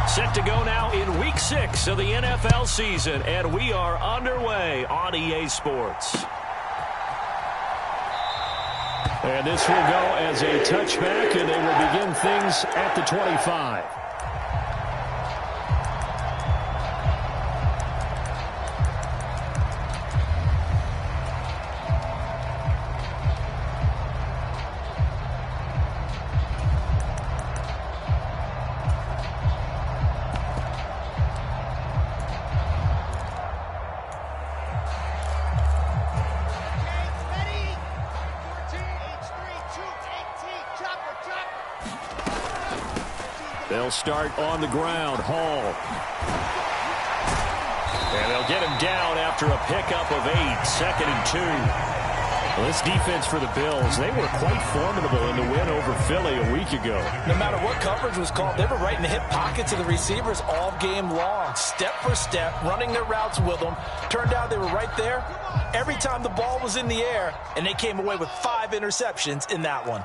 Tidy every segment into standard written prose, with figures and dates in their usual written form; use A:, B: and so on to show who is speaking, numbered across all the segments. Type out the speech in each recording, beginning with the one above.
A: Set to go now in Week 6 of the NFL season, and we are underway on EA Sports. And this will go as a touchback, and they will begin things at the 25. They'll start on the ground. Hall. And they'll get him down after a pickup of 8. 2nd and 2. Well, this defense for the Bills, they were quite formidable in the win over Philly a week ago.
B: No matter what coverage was called, they were right in the hip pockets of the receivers all game long. Step for step, running their routes with them. Turned out they were right there every time the ball was in the air, and they came away with 5 interceptions in that one.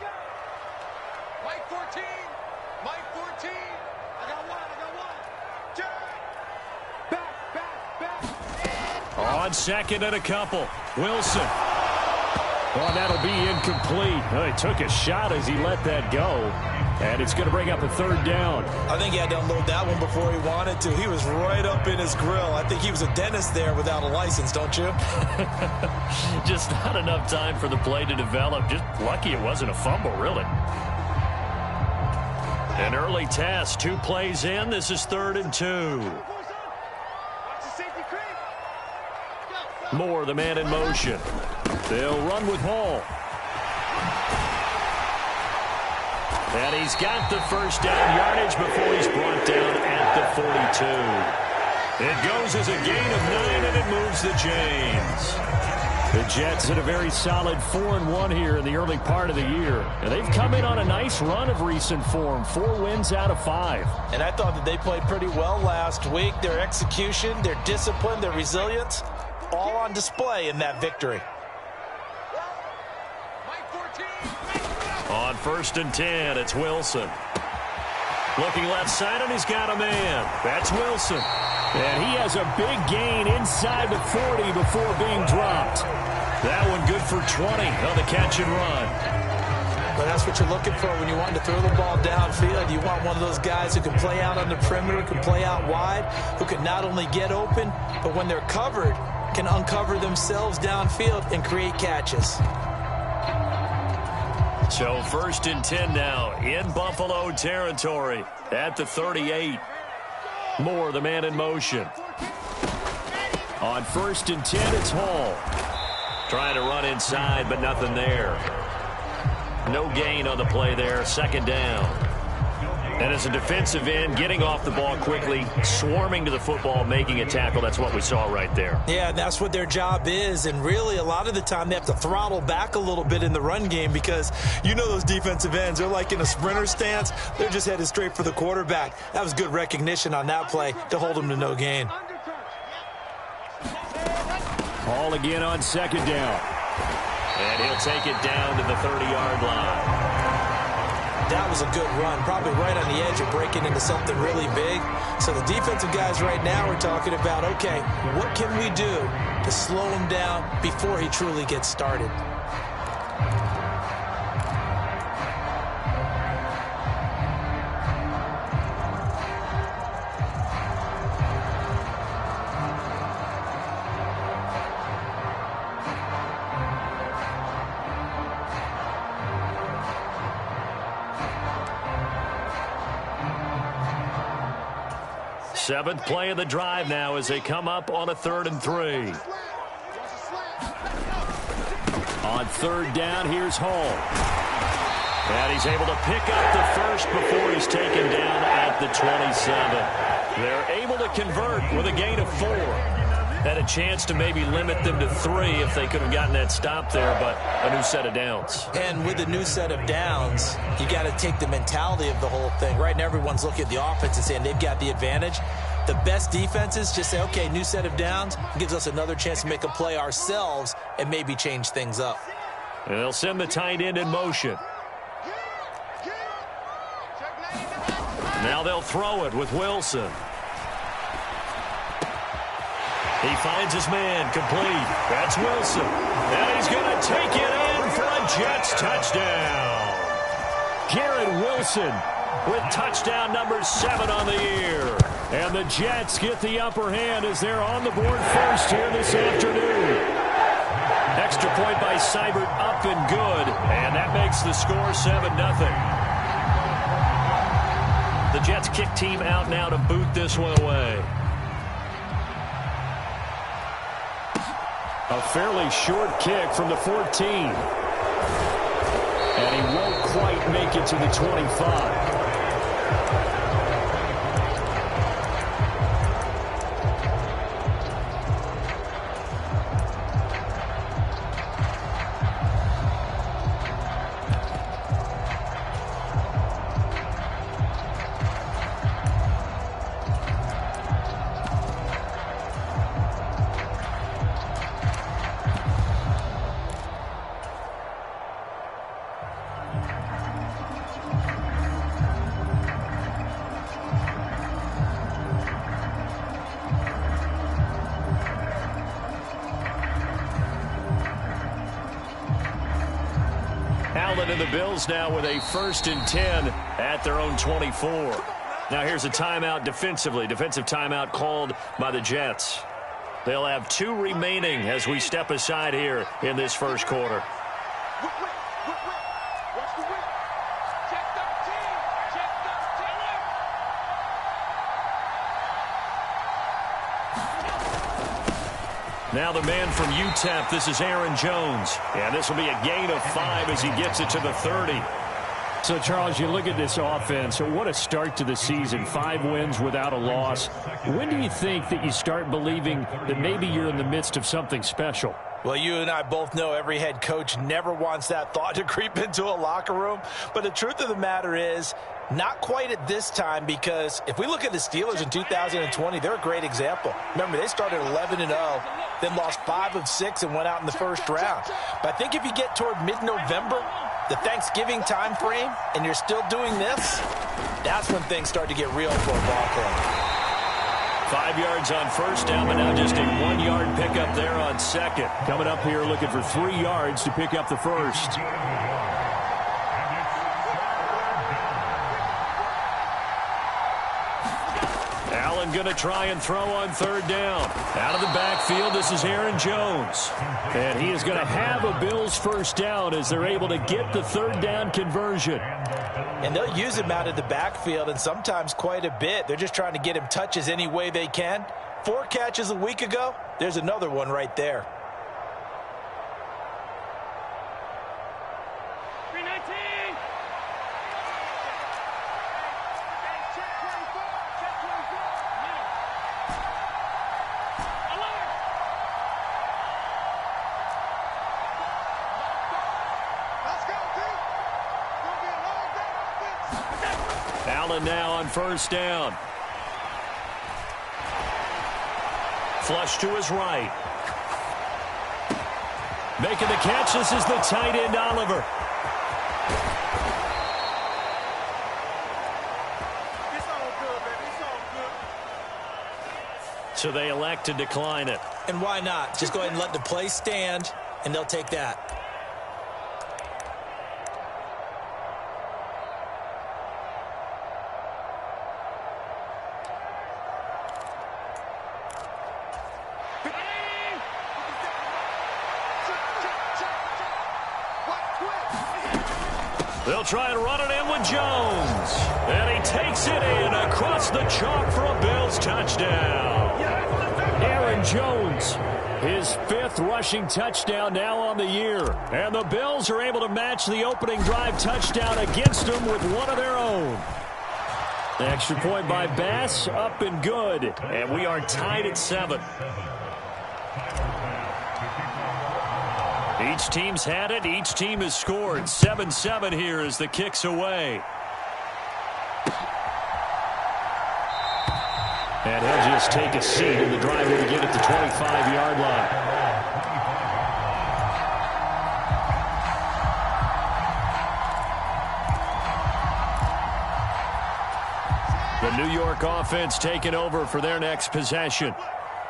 A: On 2nd and a couple. Wilson. Well, that'll be incomplete. Well, he took a shot as he let that go. And it's going to bring up a 3rd down.
B: I think he had to unload that one before he wanted to. He was right up in his grill. I think he was a dentist there without a license, don't you?
A: Just not enough time for the play to develop. Just lucky it wasn't a fumble, really. An early test. 2 plays in. This is 3rd and 2. Moore, the man in motion. They'll run with Hall. And he's got the 1st down yardage before he's brought down at the 42. It goes as a gain of 9, and it moves the chains. The Jets had a very solid 4-1 here in the early part of the year. And they've come in on a nice run of recent form. 4 wins out of 5.
B: And I thought that they played pretty well last week. Their execution, their discipline, their resilience, all on display in that victory.
A: On 1st and 10, it's Wilson. Looking left side, and he's got a man. That's Wilson. And he has a big gain inside the 40 before being dropped. That one good for 20 on the catch and run.
B: But that's what you're looking for when you want to throw the ball downfield. You want one of those guys who can play out on the perimeter, can play out wide, who can not only get open, but when they're covered, can uncover themselves downfield and create catches.
A: So 1st and 10 now in Buffalo territory at the 38. Moore, the man in motion. On 1st and 10, it's Hall. Trying to run inside, but nothing there. No gain on the play there. 2nd down. And as a defensive end, getting off the ball quickly, swarming to the football, making a tackle, that's what we saw right there.
B: Yeah, that's what their job is. And really, a lot of the time, they have to throttle back a little bit in the run game because you know those defensive ends, they're like in a sprinter stance. They're just headed straight for the quarterback. That was good recognition on that play to hold them to no gain.
A: Hall again on 2nd down. And he'll take it down to the 30-yard line.
B: That was a good run, probably right on the edge of breaking into something really big. So the defensive guys right now are talking about, okay, what can we do to slow him down before he truly gets started?
A: Seventh play of the drive now as they come up on a 3rd and 3. On 3rd down, here's Hall. And he's able to pick up the 1st before he's taken down at the 27. They're able to convert with a gain of 4. Had a chance to maybe limit them to 3 if they could have gotten that stop there, but a new set of downs.
B: And with a new set of downs, you got to take the mentality of the whole thing. Right now, everyone's looking at the offense and saying they've got the advantage. The best defenses just say, okay, new set of downs, gives us another chance to make a play ourselves and maybe change things up.
A: And they'll send the tight end in motion. Now they'll throw it with Wilson. He finds his man complete. That's Wilson. And he's going to take it in for a Jets touchdown. Garrett Wilson with touchdown number 7 on the year. And the Jets get the upper hand as they're on the board first here this afternoon. Extra point by Seibert up and good. And that makes the score 7-0. The Jets kick team out now to boot this one away. A fairly short kick from the 14. And he won't quite make it to the 25. And the Bills now with a 1st and 10 at their own 24. Now here's a timeout defensively. Defensive timeout called by the Jets. They'll have 2 remaining as we step aside here in this first quarter. Now the man from UTEP, this is Aaron Jones. And this will be a gain of 5 as he gets it to the 30. So, Charles, you look at this offense. What a start to the season. 5 wins without a loss. When do you think that you start believing that maybe you're in the midst of something special?
B: Well, you and I both know every head coach never wants that thought to creep into a locker room. But the truth of the matter is, not quite at this time, because if we look at the Steelers in 2020, they're a great example. Remember, they started 11-0, then lost 5 of 6 and went out in the first round. But I think if you get toward mid-November, the Thanksgiving time frame, and you're still doing this, that's when things start to get real for a ball club.
A: 5 yards on first down, but now just a 1-yard pickup there on second. Coming up here looking for 3 yards to pick up the first. Allen going to try and throw on 3rd down. Out of the backfield, this is Aaron Jones. And he is going to have a Bills first down as they're able to get the 3rd down conversion.
B: And they'll use him out of the backfield, and sometimes quite a bit. They're just trying to get him touches any way they can. 4 catches a week ago. There's another one right there.
A: Allen now on first down. Flush to his right. Making the catch, this is the tight end, Oliver.
C: It's all good, baby. It's all good.
A: So they elect to decline it.
B: And why not? Just go ahead and let the play stand, and they'll take that.
A: They'll try and run it in with Jones. And he takes it in across the chalk for a Bills touchdown. Aaron Jones, his 5th rushing touchdown now on the year. And the Bills are able to match the opening drive touchdown against them with one of their own. The extra point by Bass, up and good. And we are tied at 7. Each team's had it. Each team has scored. 7-7 here as the kick's away. And he'll just take a seat, and the drive will begin at the 25-yard line. The New York offense taking over for their next possession.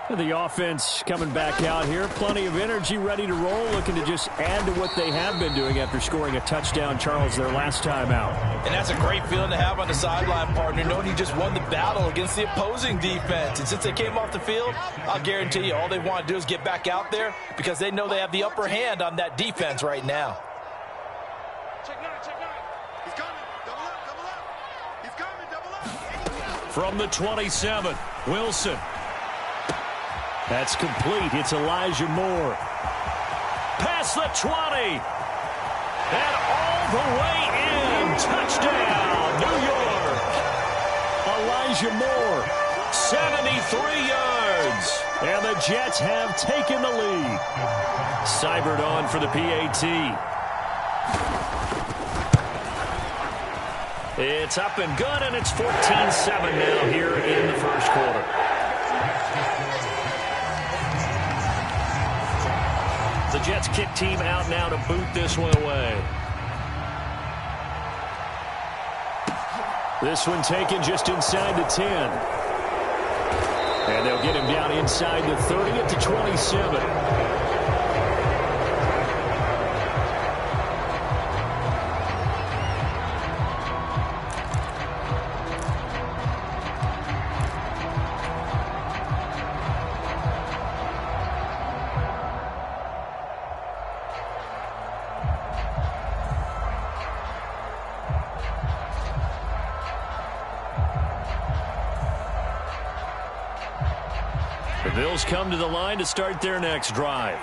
A: The offense coming back out here. Plenty of energy, ready to roll, looking to just add to what they have been doing after scoring a touchdown, Charles, their last time out.
B: And that's a great feeling to have on the sideline, partner, knowing you just won the battle against the opposing defense. And since they came off the field, I'll guarantee you all they want to do is get back out there because they know they have the upper hand on that defense right now.
C: Check nine, check nine. He's coming. Double up, double up. He's coming, double up.
A: From the 27, Wilson. That's complete. It's Elijah Moore. Past the 20. And all the way in. Touchdown, New York. Elijah Moore, 73 yards. And the Jets have taken the lead. Seibert on for the PAT. It's up and good, and it's 14-7 now here in the first quarter. The Jets kick team out now to boot this one away. This one taken just inside the 10. And they'll get him down inside the 30 at the 27. Bills come to the line to start their next drive.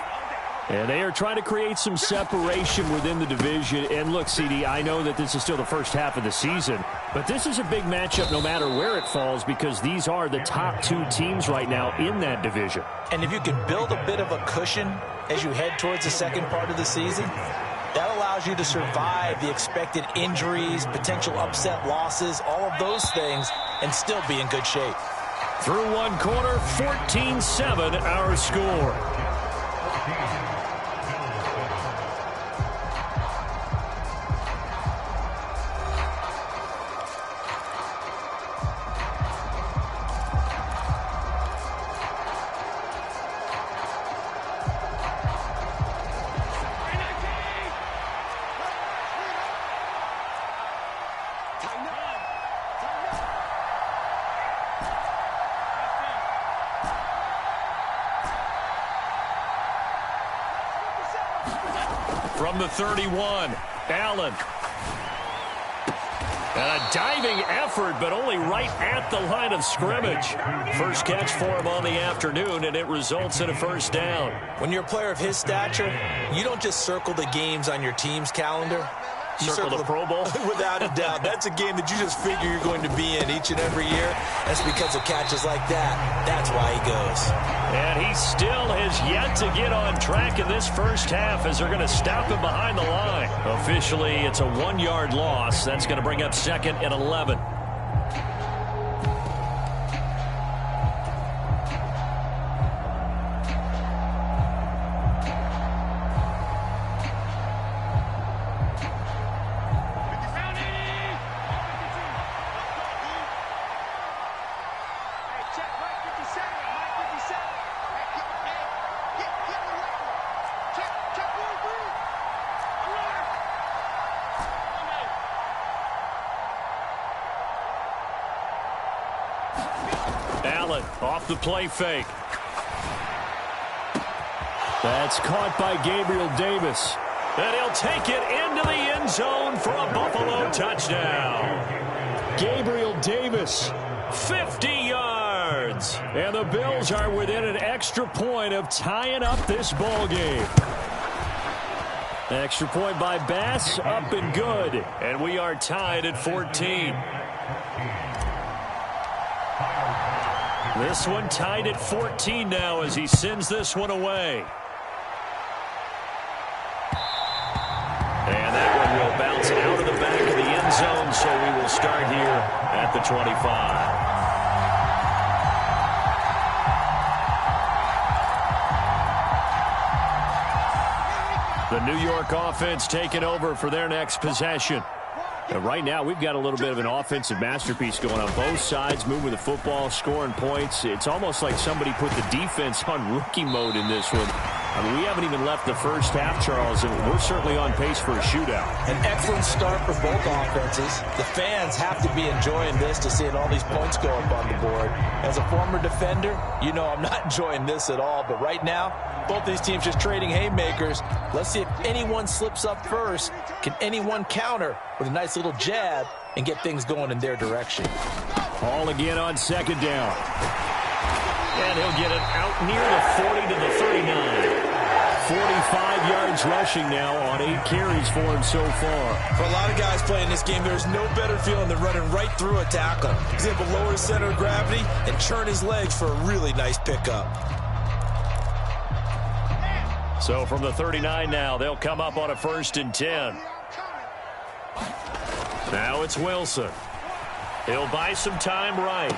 A: And they are trying to create some separation within the division. And look, CD, I know that this is still the first half of the season, but this is a big matchup no matter where it falls because these are the top two teams right now in that division.
B: And if you can build a bit of a cushion as you head towards the second part of the season, that allows you to survive the expected injuries, potential upset losses, all of those things, and still be in good shape.
A: Through one quarter, 14-7 our score. From the 31, Allen. And a diving effort, but only right at the line of scrimmage. First catch for him on the afternoon, and it results in a first down.
B: When you're a player of his stature, you don't just circle the games on your team's calendar. You
A: circle the Pro Bowl?
B: Without a doubt. That's a game that you just figure you're going to be in each and every year. That's because of catches like that. That's why he goes.
A: And he still has yet to get on track in this first half as they're going to stop him behind the line. Officially, it's a 1-yard loss. That's going to bring up second and 11. Allen off the play fake. That's caught by Gabriel Davis. And he'll take it into the end zone for a Buffalo touchdown. Gabriel Davis, 50 yards. And the Bills are within an extra point of tying up this ball game. Extra point by Bass, up and good. And we are tied at 14. This one tied at 14 now as he sends this one away. And that one will bounce out of the back of the end zone, so we will start here at the 25. The New York offense taking over for their next possession. Right now, we've got a little bit of an offensive masterpiece going on both sides, moving the football, scoring points. It's almost like somebody put the defense on rookie mode in this one. I mean, we haven't even left the first half, Charles, and we're certainly on pace for a shootout.
B: An excellent start for both offenses. The fans have to be enjoying this to seeing all these points go up on the board. As a former defender, you know I'm not enjoying this at all. But right now, both these teams just trading haymakers. Let's see if anyone slips up first. Can anyone counter with a nice little jab and get things going in their direction?
A: Ball again on second down. And he'll get it out near the 40 to the 39. 45 yards rushing now on 8 carries for him so far.
B: For a lot of guys playing this game, there's no better feeling than running right through a tackle. He's able to lower his center of gravity and churn his legs for a really nice pickup.
A: So from the 39 now, they'll come up on a 1st and 10. Now it's Wilson. He'll buy some time right.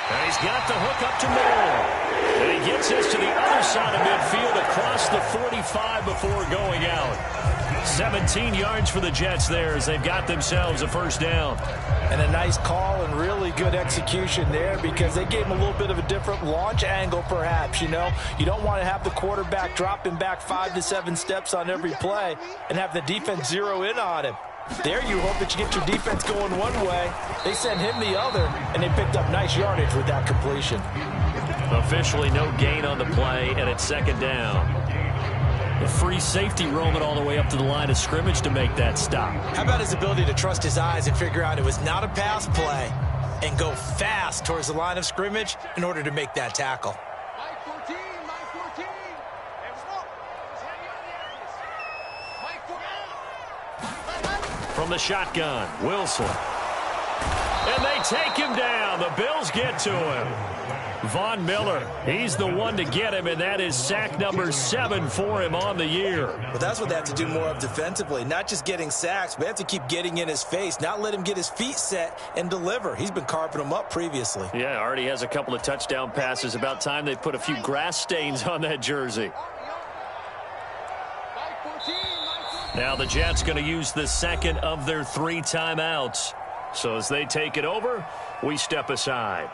A: And he's got the hook up to Moore. And he gets this to the other side of midfield across the 45 before going out. 17 yards for the Jets there as they've got themselves a 1st down.
B: And a nice call and really good execution there because they gave him a little bit of a different launch angle perhaps, you know. You don't want to have the quarterback dropping back 5 to 7 steps on every play and have the defense zero in on him. There you hope that you get your defense going one way. They sent him the other, and they picked up nice yardage with that completion.
A: Officially no gain on the play, and it's 2nd down. The free safety roaming all the way up to the line of scrimmage to make that stop.
B: How about his ability to trust his eyes and figure out it was not a pass play and go fast towards the line of scrimmage in order to make that tackle?
A: From the shotgun, Wilson. And they take him down. The Bills get to him. Von Miller, he's the one to get him, and that is sack number 7 for him on the year.
B: Well, that's what they have to do more of defensively, not just getting sacks, but they have to keep getting in his face, not let him get his feet set and deliver. He's been carving them up previously.
A: Yeah, already has a couple of touchdown passes. About time they put a few grass stains on that jersey. Now the Jets going to use the 2nd of their 3 timeouts. So as they take it over, we step aside.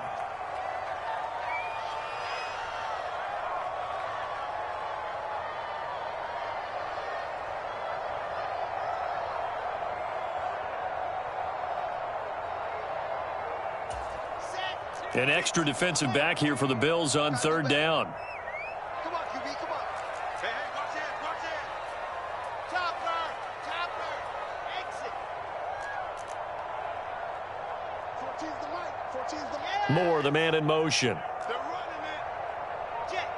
A: An extra defensive back here for the Bills on 3rd down.
C: Come on, QB, come on. Hey, watch it, watch it. Topper, exit. 14's the mic, 14's the mic.
A: Moore, the man in motion.
C: They're running it. Jet.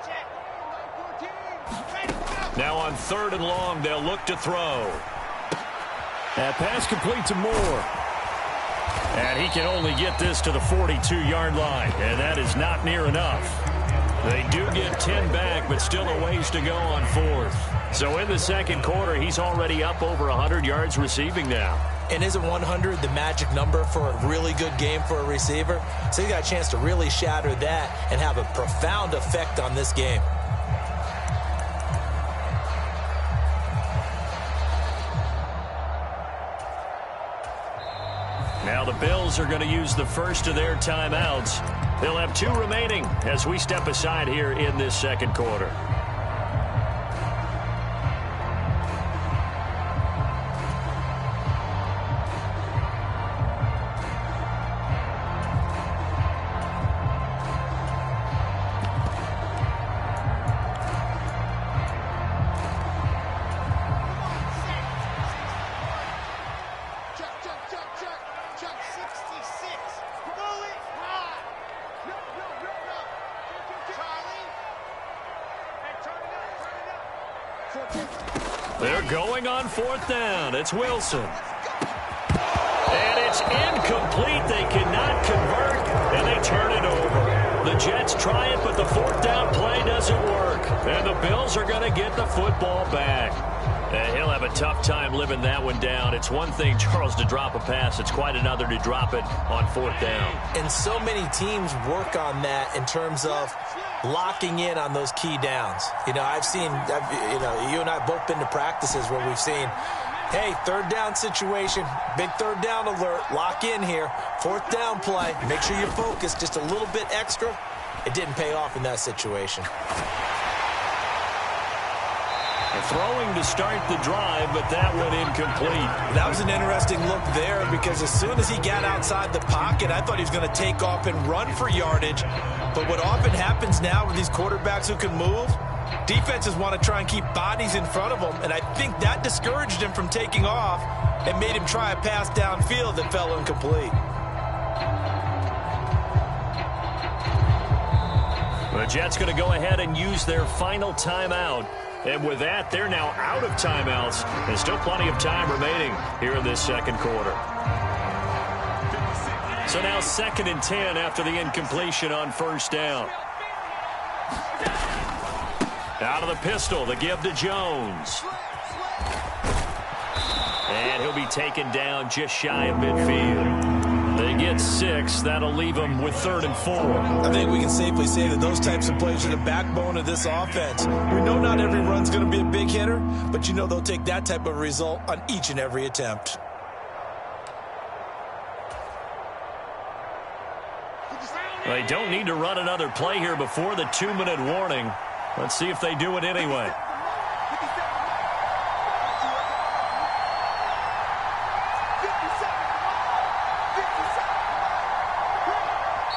C: 9-14.
A: Now on 3rd and long, they'll look to throw. That pass complete to Moore. And he can only get this to the 42-yard line, and that is not near enough. They do get 10 back, but still a ways to go on 4th. So in the 2nd quarter, he's already up over 100 yards receiving now.
B: And isn't 100 the magic number for a really good game for a receiver? So he got a chance to really shatter that and have a profound effect on this game.
A: Now the Bills are going to use the 1st of their timeouts. They'll have 2 remaining as we step aside here in this 2nd quarter. They're going on 4th down. It's Wilson. And it's incomplete. They cannot convert, and they turn it over. The Jets try it, but the 4th down play doesn't work. And the Bills are going to get the football back. And he'll have a tough time living that one down. It's one thing, Charles, to drop a pass. It's quite another to drop it on 4th down.
B: And so many teams work on that in terms of locking in on those key downs. You know, I've seen, you and I both been to practices where we've seen Hey, third down situation. Big third down alert. Lock in here. Fourth down play. Make sure you focus just a little bit extra. It didn't pay off in that situation.
A: Throwing to start the drive, but that one incomplete.
B: That was an interesting look there because as soon as he got outside the pocket, I thought he was going to take off and run for yardage. But what often happens now with these quarterbacks who can move, defenses want to try and keep bodies in front of them, and I think that discouraged him from taking off and made him try a pass downfield that fell incomplete.
A: The Jets going to go ahead and use their final timeout. And with that, they're now out of timeouts. There's still plenty of time remaining here in this second quarter. So now 2nd and 10 after the incompletion on first down. Out of the pistol, the give to Jones. And he'll be taken down just shy of midfield. They get 6. That'll leave them with 3rd and 4.
B: I think we can safely say that those types of plays are the backbone of this offense. We know not every run's going to be a big hitter, but you know they'll take that type of result on each and every attempt.
A: They don't need to run another play here before the 2-minute warning. Let's see if they do it anyway.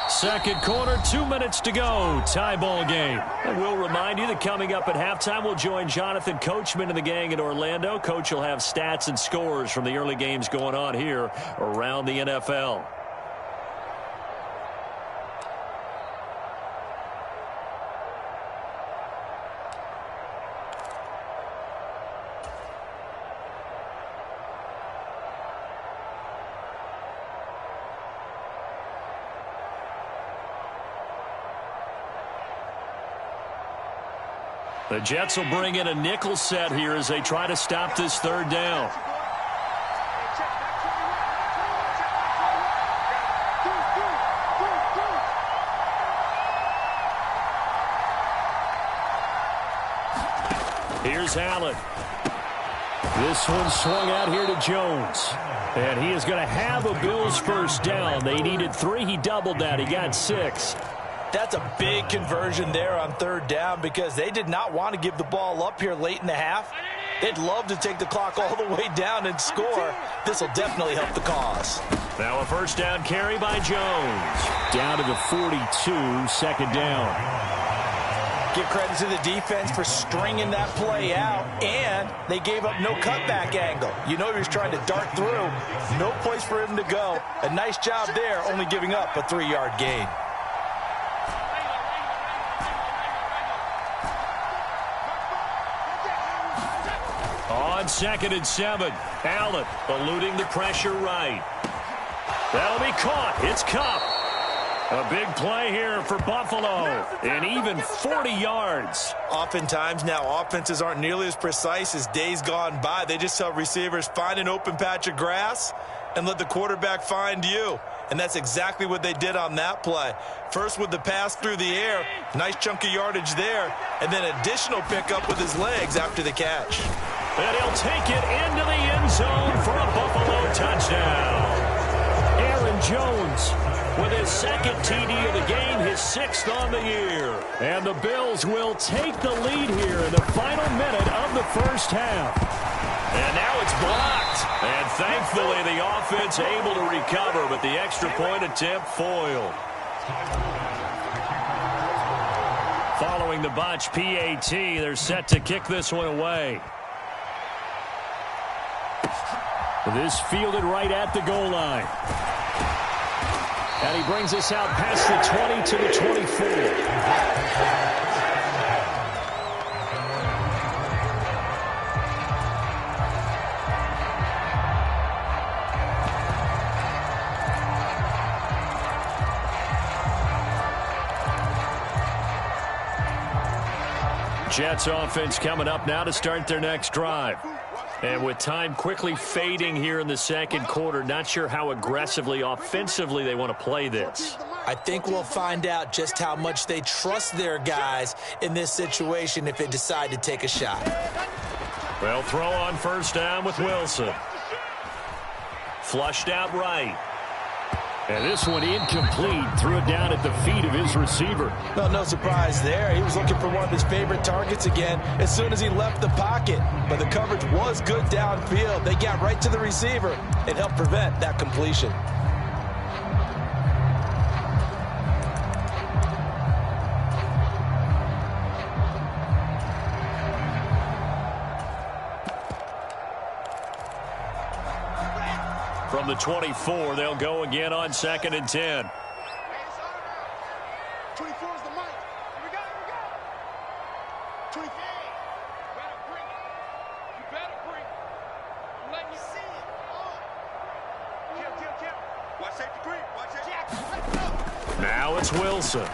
A: Second quarter, 2 minutes to go. Tie ball game. And we'll remind you that coming up at halftime, we'll join Jonathan Coachman and the gang in Orlando. Coach will have stats and scores from the early games going on here around the NFL. The Jets will bring in a nickel set here as they try to stop this third down. Here's Allen. This one swung out here to Jones. And he is going to have a Bills first down. They needed 3. He doubled that. He got 6.
B: That's a big conversion there on third down because they did not want to give the ball up here late in the half. They'd love to take the clock all the way down and score. This will definitely help the cause.
A: Now a first down carry by Jones. Down to the 42, 2nd down.
B: Give credit to the defense for stringing that play out, and they gave up no cutback angle. You know he was trying to dart through. No place for him to go. A nice job there, only giving up a 3-yard gain.
A: On 2nd and 7, Allen eluding the pressure right. That'll be caught. It's Kupp. A big play here for Buffalo, and even 40 yards.
B: Oftentimes now offenses aren't nearly as precise as days gone by. They just tell receivers, find an open patch of grass and let the quarterback find you. And that's exactly what they did on that play. First with the pass through the air, nice chunk of yardage there, and then additional pickup with his legs after the catch.
A: And he'll take it into the end zone for a Buffalo touchdown. Aaron Jones with his 2nd TD of the game, his 6th on the year. And the Bills will take the lead here in the final minute of the first half. And now it's blocked. And thankfully the offense able to recover, but the extra point attempt foiled. Following the botch PAT, they're set to kick this one away. This fielded right at the goal line. And he brings us out past the 20 to the 24. Jets offense coming up now to start their next drive. And with time quickly fading here in the second quarter, not sure how aggressively, offensively they want to play this.
B: I think we'll find out just how much they trust their guys in this situation if they decide to take a shot.
A: Well, throw on first down with Wilson. Flushed out right. And this one incomplete. Threw it down at the feet of his receiver.
B: Well, no surprise there. He was looking for one of his favorite targets again as soon as he left the pocket. But the coverage was good downfield. They got right to the receiver and helped prevent that completion.
A: From the 24, they'll go again on 2nd and 10.
C: 24 is the mic. Here we go, here we go. 24. You better bring it. You better bring it. I'm letting you see it. Kill. Watch safety green. Watch safety. Jackson, let's go.
A: Now it's Wilson.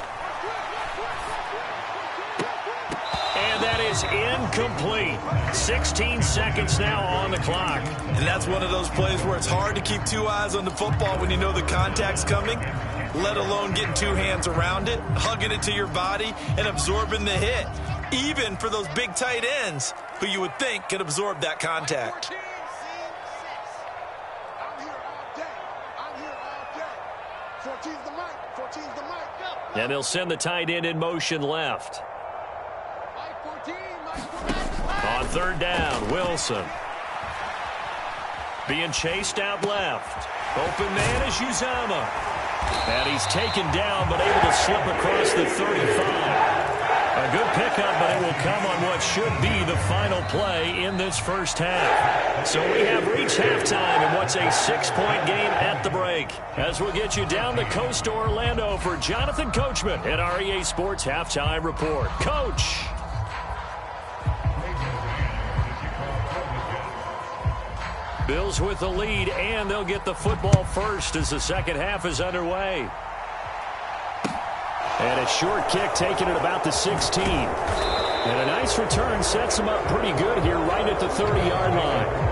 A: And that is incomplete. 16 seconds now on the clock.
B: And that's one of those plays where it's hard to keep two eyes on the football when you know the contact's coming, let alone getting two hands around it, hugging it to your body, and absorbing the hit, even for those big tight ends who you would think could absorb that contact.
C: 14, I'm here all day. I'm here all day. 14's the mic. 14's the mic. Go.
A: And they'll send the tight end in motion left.
C: Mike 14.
A: On 3rd down, Wilson. Being chased out left. Open man is Uzama. And he's taken down, but able to slip across the 35. A good pickup, but it will come on what should be the final play in this first half. So we have reached halftime in what's a 6-point game at the break. As we'll get you down the coast to Orlando for Jonathan Coachman at our EA Sports Halftime Report. Coach. Bills with the lead, and they'll get the football first as the second half is underway. And a short kick taken at about the 16. And a nice return sets them up pretty good here right at the 30-yard line.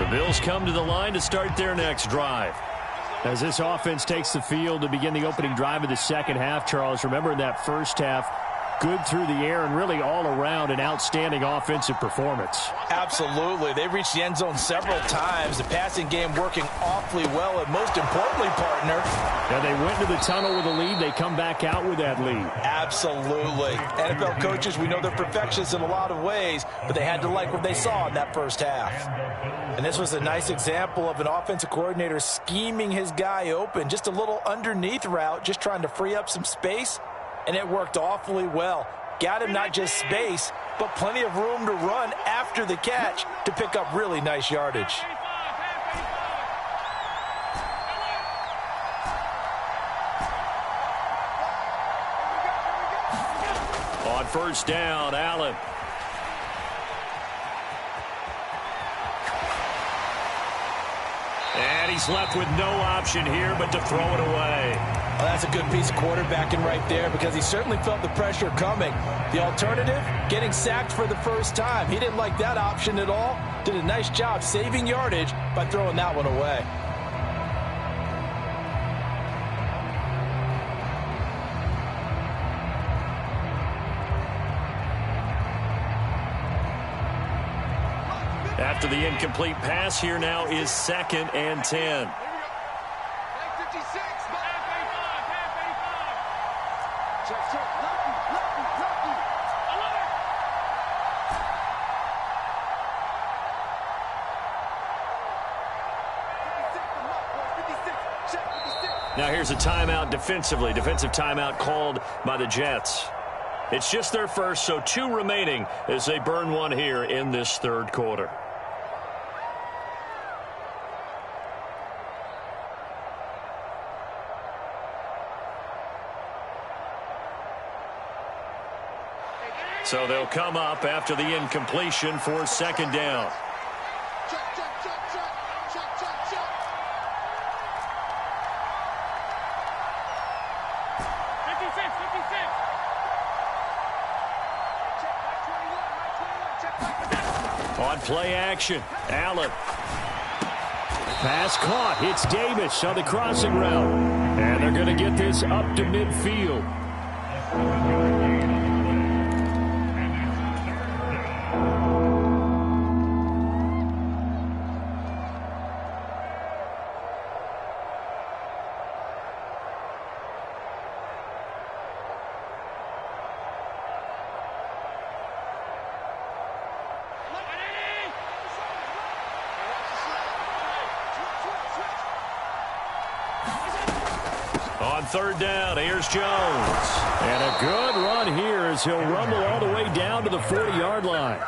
A: Bills come to the line to start their next drive. As this offense takes the field to begin the opening drive of the second half, Charles, remember in that first half, good through the air and really all around an outstanding offensive performance.
B: Absolutely. They reached the end zone several times. The passing game working awfully well, and most importantly, partner.
A: And they went into the tunnel with a lead. They come back out with that lead.
B: Absolutely. NFL coaches, we know they're perfectionists in a lot of ways, but they had to like what they saw in that first half. And this was a nice example of an offensive coordinator scheming his guy open. Just a little underneath route, just trying to free up some space. And it worked awfully well. Got him not just space, but plenty of room to run after the catch to pick up really nice yardage.
A: On first down, Allen. And he's left with no option here but to throw it away.
B: Well, that's a good piece of quarterbacking right there because he certainly felt the pressure coming. The alternative, getting sacked for the first time. He didn't like that option at all. Did a nice job saving yardage by throwing that one away.
A: After the incomplete pass, here now is 2nd and 10. Now here's a timeout defensively. Defensive timeout called by the Jets. It's just their first, so 2 remaining as they burn one here in this third quarter. So they'll come up after the incompletion for 2nd down.
C: Check.
A: On play action, Allen. Pass caught. It's Davis on the crossing route. And they're going to get this up to midfield. On third down, here's Jones. And a good run here as he'll rumble all the way down to the 40-yard line.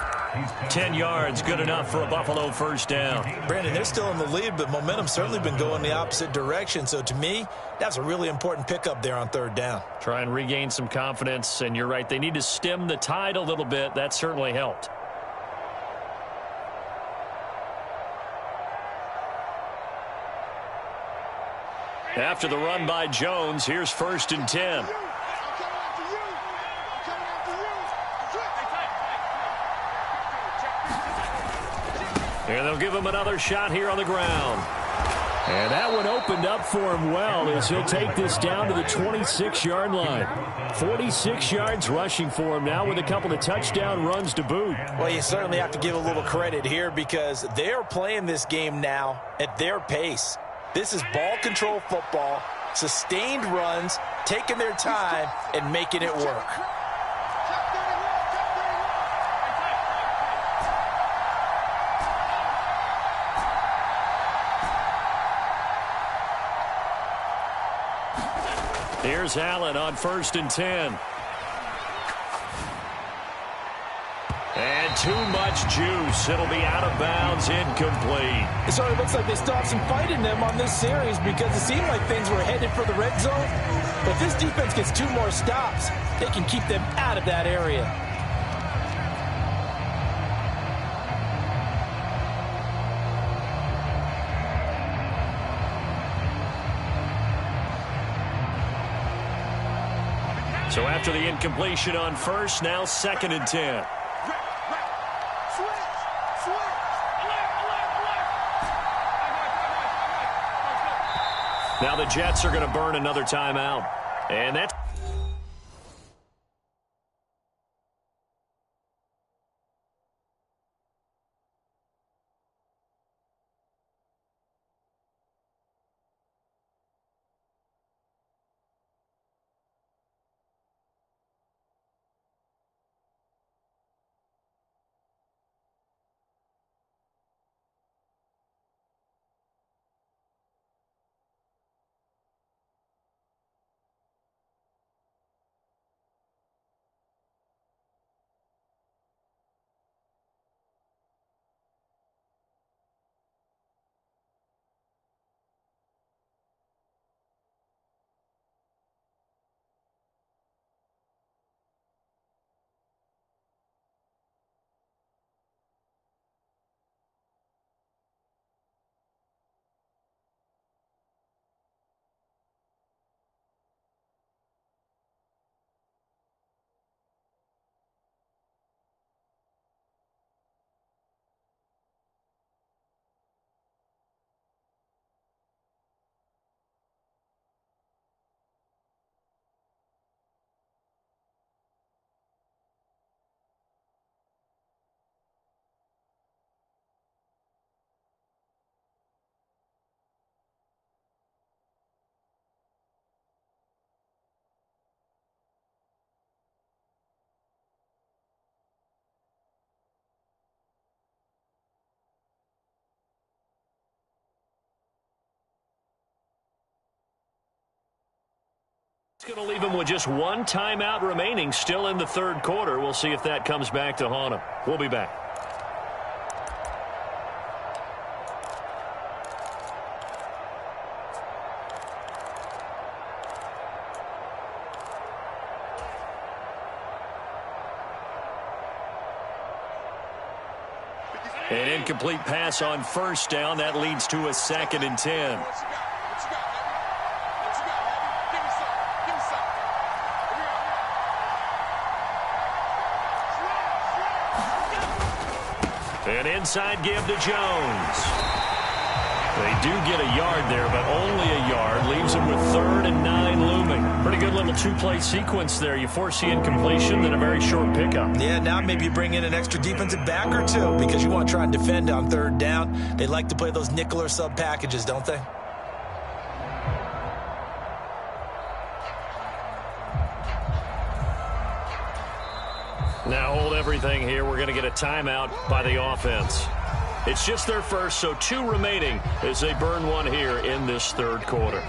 A: 10 yards, good enough for a Buffalo first down.
B: Brandon, they're still in the lead, but momentum's certainly been going the opposite direction. So to me, that's a really important pickup there on third down.
A: Try and regain some confidence, and you're right, they need to stem the tide a little bit. That certainly helped. After the run by Jones, here's first and 10. And they'll give him another shot here on the ground. And that one opened up for him well as he'll take this down to the 26-yard line. 46 yards rushing for him now with a couple of touchdown runs to boot.
B: Well, you certainly have to give a little credit here because they're playing this game now at their pace. This is ball control football, sustained runs, taking their time, and making it work.
A: Here's Allen on first and 10. And too much juice. It'll be out of bounds, incomplete.
B: It sort of looks like they still have some fight in them on this series because it seemed like things were headed for the red zone. But if this defense gets 2 more stops, they can keep them out of that area.
A: So after the incompletion on first, now second and 10. Now the Jets are going to burn another timeout. And that's... It's going to leave him with just one timeout remaining still in the third quarter. We'll see if that comes back to haunt him. We'll be back. An incomplete pass on first down. That leads to a second and 10. An inside give to Jones. They do get a yard there, but only a yard. Leaves them with 3rd and 9 looming. Pretty good little two-play sequence there. You force the incompletion, then a very short pickup.
B: Yeah, now maybe you bring in an extra defensive back or two because you want to try and defend on 3rd down. They like to play those nickel or sub packages, don't they?
A: Now hold everything here. We're going to get a timeout by the offense. It's just their first, so 2 remaining as they burn one here in this 3rd quarter.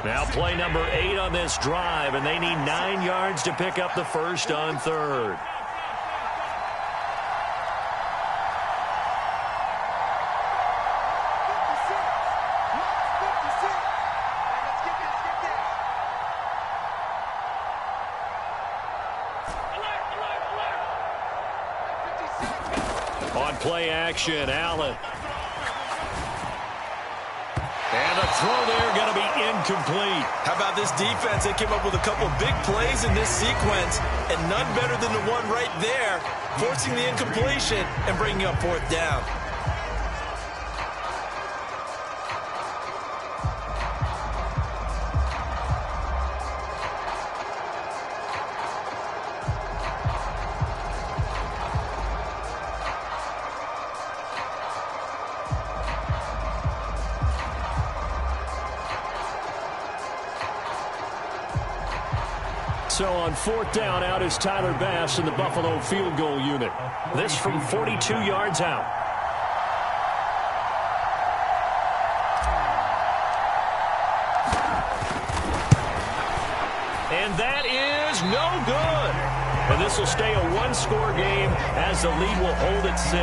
A: Now play number 8 on this drive, and they need 9 yards to pick up the first on 3rd. Play action, Allen. And a throw there going to be incomplete.
B: How about this defense? They came up with a couple of big plays in this sequence, and none better than the one right there, forcing the incompletion and bringing up 4th down.
A: So on 4th down, out is Tyler Bass in the Buffalo field goal unit. This from 42 yards out. And that is no good. And this will stay a 1-score game as the lead will hold at 6.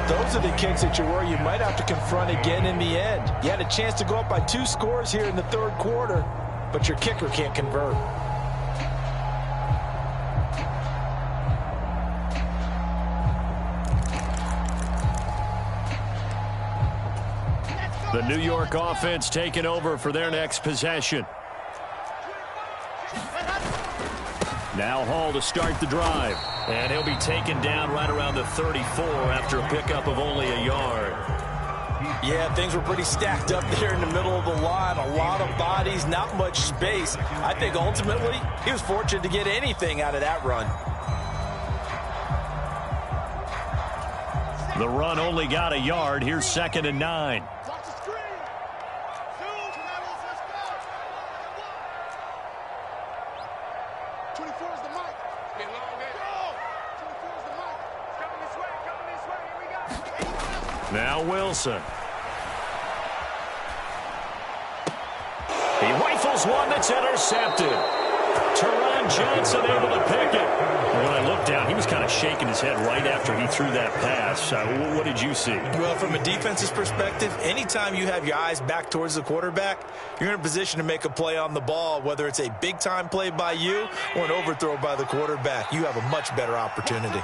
B: Those are the kicks that you worry you might have to confront again in the end. You had a chance to go up by 2 scores here in the 3rd quarter, but your kicker can't convert.
A: The New York offense taking over for their next possession. Now Hall to start the drive. And he'll be taken down right around the 34 after a pickup of only a yard.
B: Yeah, things were pretty stacked up there in the middle of the line. A lot of bodies, not much space. I think ultimately he was fortunate to get anything out of that run.
A: The run only got a yard. Here's 2nd and 9.
C: 24 is the mic. Get long there. 24 is the mic. Coming this way, coming this way. Here we go.
A: Now Wilson. He rifles one that's intercepted. Teron Johnson able to pick it. When I looked down, he was kind of shaking his head right after he threw that pass. What did you see?
B: Well, from a defense's perspective, anytime you have your eyes back towards the quarterback, you're in a position to make a play on the ball, whether it's a big-time play by you or an overthrow by the quarterback. You have a much better opportunity.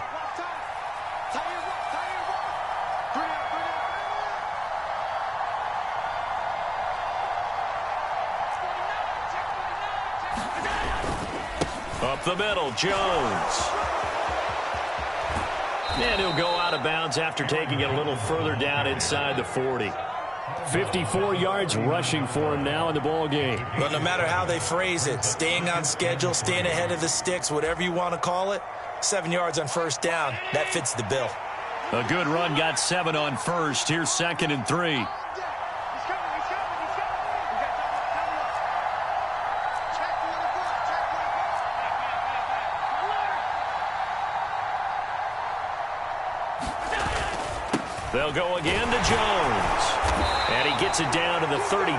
A: Up the middle, Jones. And he'll go out of bounds after taking it a little further down inside the 40. 54 yards rushing for him now in the ball game.
B: But no matter how they phrase it, staying on schedule, staying ahead of the sticks, whatever you want to call it, 7 yards on 1st down, that fits the bill.
A: A good run got 7 on 1st. Here's 2nd and 3. They'll go again to Jones. And he gets it down to the 32.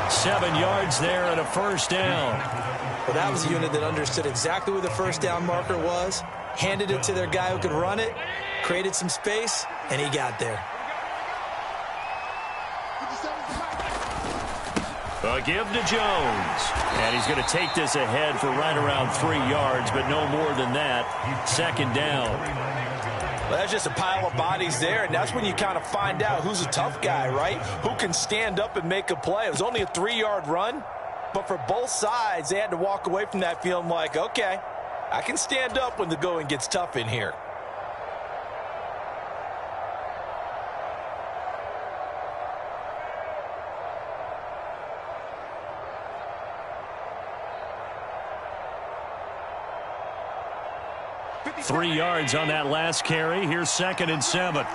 A: 7 yards there and a 1st down.
B: Well, that was a unit that understood exactly where the 1st down marker was, handed it to their guy who could run it, created some space, and he got there.
A: A give to Jones. And he's going to take this ahead for right around 3 yards, but no more than that. 2nd down.
B: Well, that's just a pile of bodies there, and that's when you kind of find out who's a tough guy, right? Who can stand up and make a play. It was only a 3-yard run, but for both sides, they had to walk away from that feeling like, okay, I can stand up when the going gets tough in here.
A: Three yards on that last carry. Here's 2nd and 7.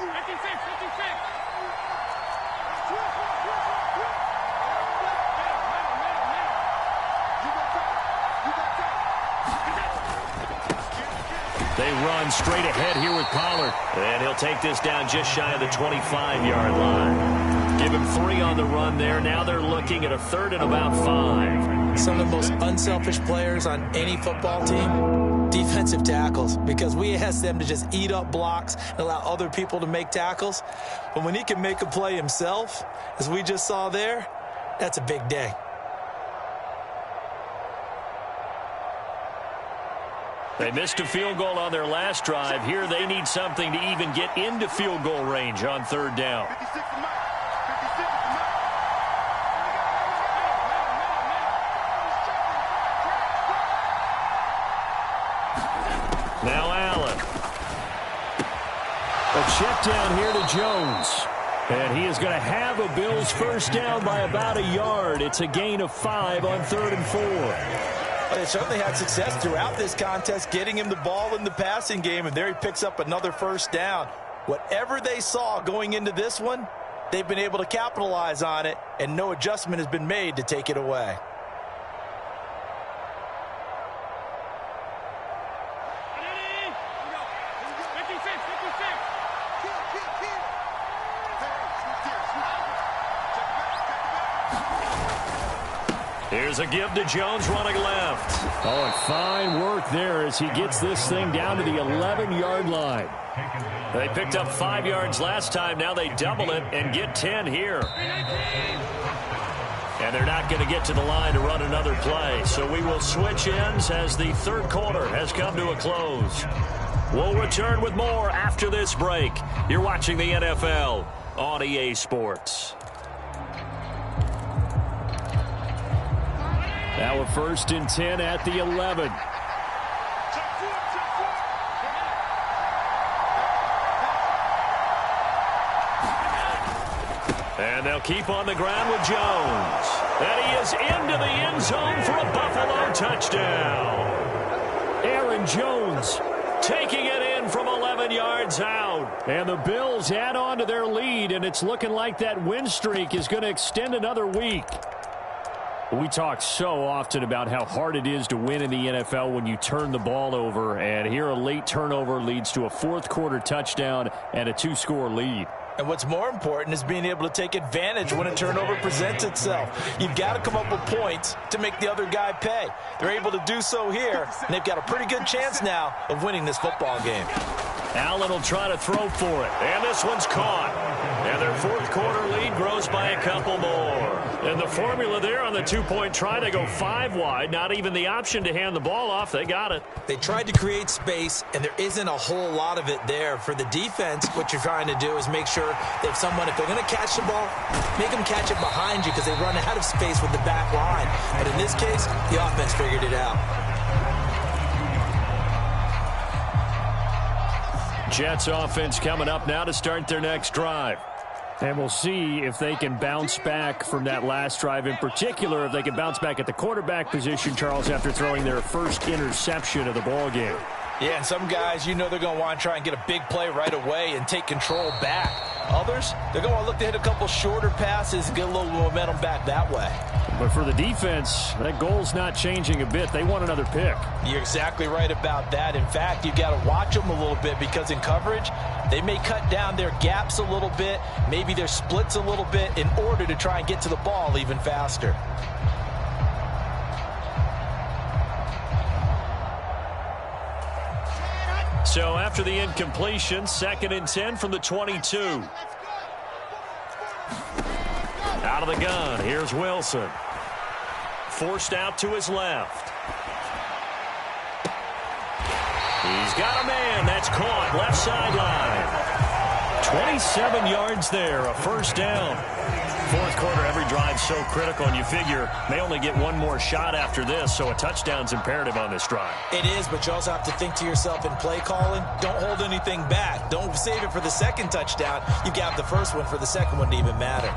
A: They run straight ahead here with Pollard. And he'll take this down just shy of the 25-yard line. Give him 3 on the run there. Now they're looking at a 3rd and about 5.
B: Some of the most unselfish players on any football team, defensive tackles, because we ask them to just eat up blocks and allow other people to make tackles. But when he can make a play himself, as we just saw there, that's a big day.
A: They missed a field goal on their last drive. Here they need something to even get into field goal range on 3rd down. Now Allen. A check down here to Jones. And he is going to have a Bills first down by about a yard. It's a gain of 5 on 3rd and 4.
B: Well, they certainly had success throughout this contest, getting him the ball in the passing game, and there he picks up another first down. Whatever they saw going into this one, they've been able to capitalize on it, and no adjustment has been made to take it away.
A: Here's a give to Jones running left. Oh, and fine work there as he gets this thing down to the 11-yard line. They picked up 5 yards last time. Now they double it and get 10 here. And they're not going to get to the line to run another play. So we will switch ends as the 3rd quarter has come to a close. We'll return with more after this break. You're watching the NFL on EA Sports. Now a 1st and 10 at the 11. And they'll keep on the ground with Jones. And he is into the end zone for a Buffalo touchdown. Aaron Jones taking it in from 11 yards out. And the Bills add on to their lead, and it's looking like that win streak is going to extend another week. We talk so often about how hard it is to win in the NFL when you turn the ball over, and here a late turnover leads to a 4th quarter touchdown and a 2-score lead.
B: And what's more important is being able to take advantage when a turnover presents itself. You've got to come up with points to make the other guy pay. They're able to do so here, and they've got a pretty good chance now of winning this football game.
A: Allen will try to throw for it, and this one's caught. And their 4th quarter lead grows by a couple more. And the formula there on the 2-point try, they go 5 wide. Not even the option to hand the ball off. They got it.
B: They tried to create space, and there isn't a whole lot of it there. For the defense, what you're trying to do is make sure that someone, if they're going to catch the ball, make them catch it behind you because they run out of space with the back line. But in this case, the offense figured it out.
A: Jets offense coming up now to start their next drive. And we'll see if they can bounce back from that last drive. In particular, if they can bounce back at the quarterback position, Charles, after throwing their first interception of the ball game.
B: Yeah, and some guys, you know they're going to want to try and get a big play right away and take control back. Others, they're going to look to hit a couple shorter passes and get a little momentum back that way.
A: But for the defense, that goal's not changing a bit. They want another pick.
B: You're exactly right about that. In fact, you got to watch them a little bit because in coverage, they may cut down their gaps a little bit, maybe their splits a little bit in order to try and get to the ball even faster.
A: So after the incompletion, 2nd and 10 from the 22. Out of the gun, here's Wilson. Forced out to his left. He's got a man. That's caught left sideline. 27 yards there, a first down. Fourth quarter, every drive so critical, and you figure they only get one more shot after this, so a touchdown's imperative on this drive.
B: It is, but you also have to think to yourself in play calling, don't hold anything back. Don't save it for the second touchdown. You got the first one for the second one to even matter.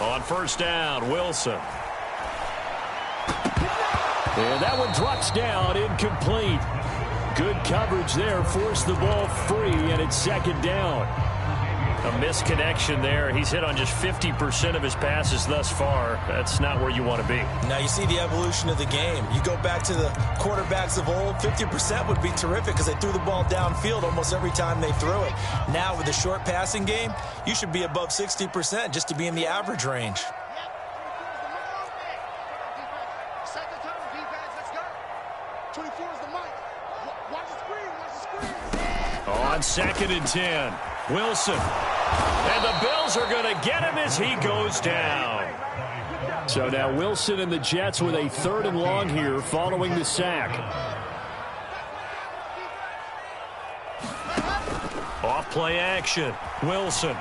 A: On first down, Wilson. And that one drops down, incomplete. Good coverage there, forced the ball free, and it's second down. A misconnection there. He's hit on just 50% of his passes thus far. That's not where you want to be.
B: Now you see the evolution of the game. You go back to the quarterbacks of old, 50% would be terrific because they threw the ball downfield almost every time they threw it. Now with the short passing game, you should be above 60% just to be in the average range.
A: On second and 10, Wilson. And the Bills are going to get him as he goes down. So now Wilson and the Jets with a third and long here following the sack. Off play action, Wilson.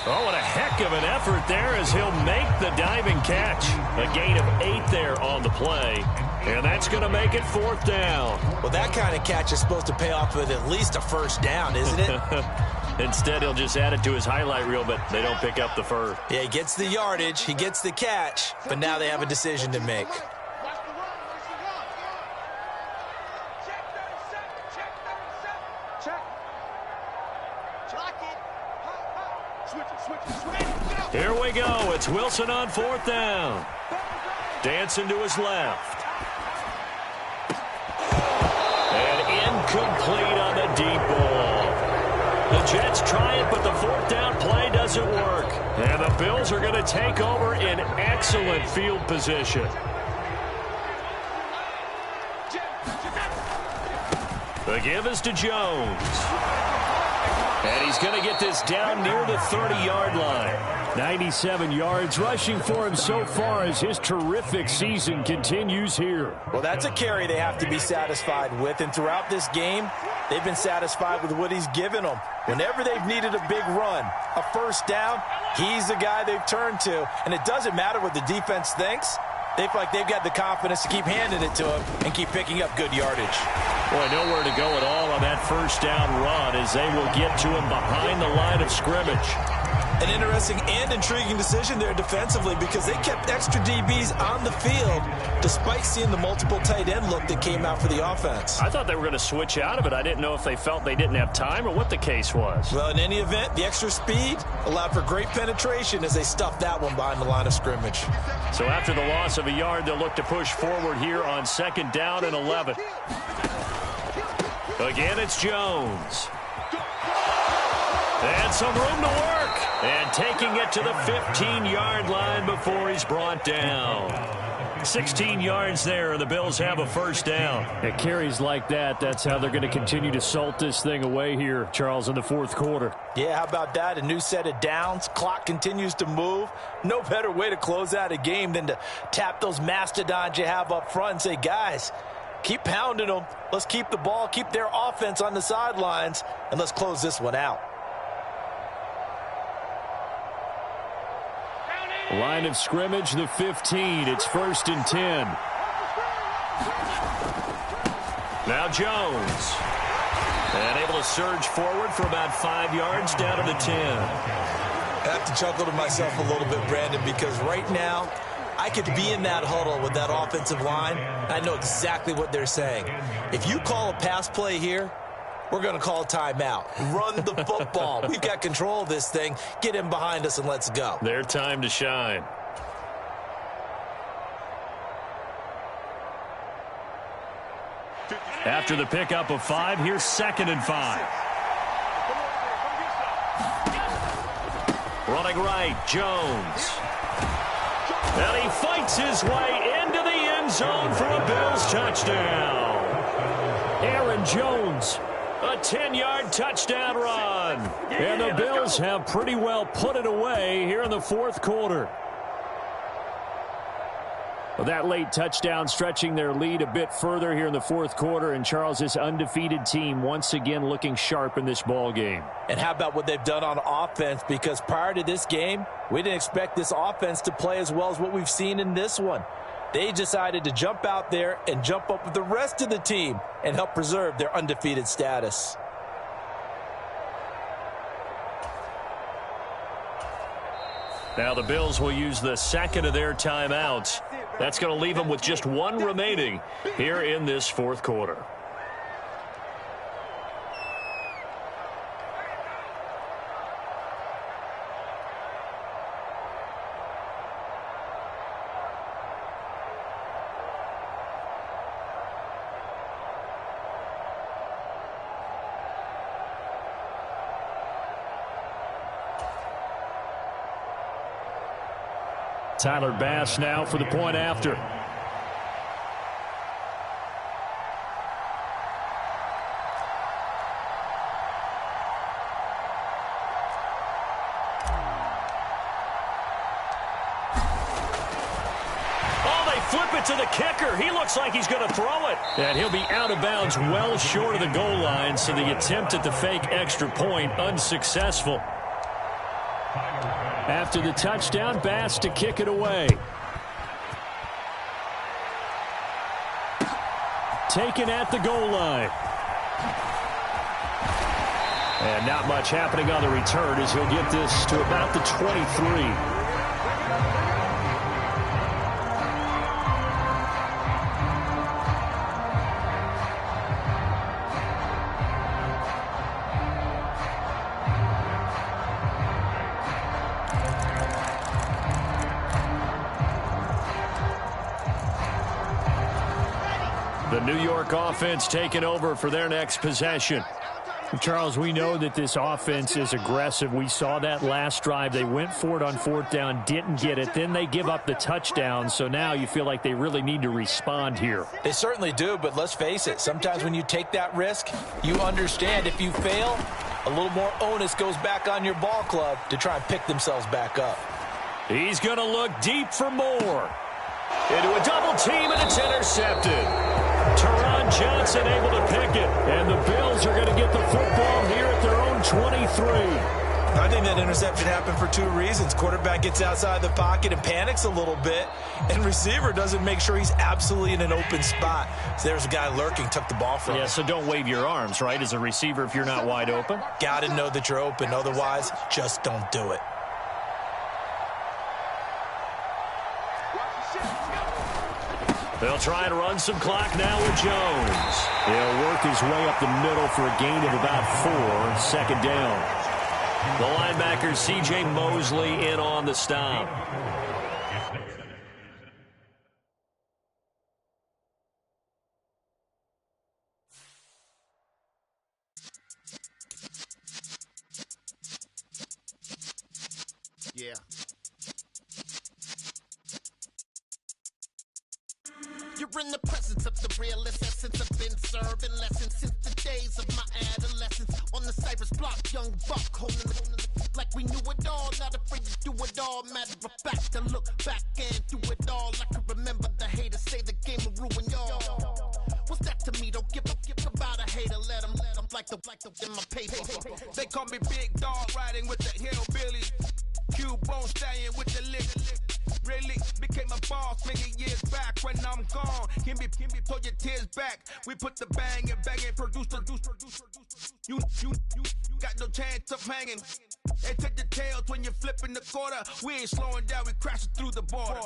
A: Oh, what a heck of an effort there as he'll make the diving catch. A gain of 8 there on the play. And that's going to make it fourth down.
B: Well, that kind of catch is supposed to pay off with at least a first down, isn't it?
A: Instead, he'll just add it to his highlight reel, but they don't pick up the first.
B: Yeah, he gets the yardage, he gets the catch, but now they have a decision to make.
A: Here we go. It's Wilson on fourth down. Dancing to his left. Incomplete on the deep ball. The Jets try it, but the fourth down play doesn't work. And the Bills are going to take over in excellent field position. The give is to Jones. And he's going to get this down near the 30-yard line. 97 yards rushing for him so far as his terrific season continues here.
B: Well, that's a carry they have to be satisfied with. And throughout this game, they've been satisfied with what he's given them. Whenever they've needed a big run, a first down, he's the guy they've turned to. And it doesn't matter what the defense thinks. They feel like they've got the confidence to keep handing it to him and keep picking up good yardage.
A: Boy, nowhere to go at all on that first down run as they will get to him behind the line of scrimmage.
B: An interesting and intriguing decision there defensively because they kept extra DBs on the field despite seeing the multiple tight end look that came out for the offense.
A: I thought they were going to switch out of it. I didn't know if they felt they didn't have time or what the case was.
B: Well, in any event, the extra speed allowed for great penetration as they stuffed that one behind the line of scrimmage.
A: So after the loss of a yard, they'll look to push forward here on second down and 11. Again, it's Jones. And some room to work. And taking it to the 15-yard line before he's brought down. 16 yards there, and the Bills have a first down. It carries like that. That's how they're going to continue to salt this thing away here, Charles, in the fourth quarter.
B: Yeah, how about that? A new set of downs. Clock continues to move. No better way to close out a game than to tap those mastodons you have up front and say, guys, keep pounding them. Let's keep the ball, keep their offense on the sidelines, and let's close this one out.
A: Line of scrimmage, the 15. It's first and 10. Now Jones. And able to surge forward for about 5 yards down to the 10.
B: I have to chuckle to myself a little bit, Brandon, because right now I could be in that huddle with that offensive line. I know exactly what they're saying. If you call a pass play here, we're going to call a timeout. Run the football. We've got control of this thing. Get in behind us and let's go.
A: Their time to shine. After the pickup of 5, here's second and 5. Running right, Jones. And he fights his way into the end zone for a Bills touchdown. Aaron Aaron Jones. A 10-yard touchdown run. And the Bills have pretty well put it away here in the fourth quarter. Well, that late touchdown stretching their lead a bit further here in the fourth quarter. And Charles, this undefeated team once again looking sharp in this ball game.
B: And how about what they've done on offense? Because prior to this game, we didn't expect this offense to play as well as what we've seen in this one. They decided to jump out there and jump up with the rest of the team and help preserve their undefeated status.
A: Now the Bills will use the second of their timeouts. That's going to leave them with just one remaining here in this fourth quarter. Tyler Bass now for the point after. Oh, they flip it to the kicker. He looks like he's going to throw it. And he'll be out of bounds well short of the goal line, so the attempt at the fake extra point unsuccessful. After the touchdown, Bass to kick it away. Taken at the goal line. And not much happening on the return as he'll get this to about the 23. The New York offense taking over for their next possession. Charles, we know that this offense is aggressive. We saw that last drive. They went for it on fourth down, didn't get it. Then they give up the touchdown. So now you feel like they really need to respond here.
B: They certainly do, but let's face it. Sometimes when you take that risk, you understand if you fail, a little more onus goes back on your ball club to try and pick themselves back up.
A: He's going to look deep for more. Into a double team, and it's intercepted. Teron Johnson able to pick it, and the Bills are going to get the football here at their own 23.
B: I think that interception happened for two reasons. Quarterback gets outside the pocket and panics a little bit, and receiver doesn't make sure he's absolutely in an open spot. So there's a guy lurking, took the ball from him.
A: Yeah, so don't wave your arms, right, as a receiver if you're not wide open.
B: Got to know that you're open. Otherwise, just don't do it.
A: They'll try and run some clock now with Jones. He'll work his way up the middle for a gain of about 4. Second down. The linebacker, C.J. Mosley, in on the stop.
D: Yeah. You're in the presence of the realest essence. I've been serving lessons since the days of my adolescence. On the Cypress block, young buck, holding the like we knew it all. Not afraid to do it all. Matter of fact, to look back and do it all. I can remember the haters say the game will ruin y'all. What's that to me? Don't give about a hater. Let them like the in my paper.
C: They call me Big Dog, riding with the hillbillies. Q-Bone staying with the lick. Really became a boss many years back. When I'm gone, can be pull your tears back. We put the bang and produce. You got no chance of hanging. They take the tails when you're flipping the quarter. We ain't slowing down, we crashing through the border.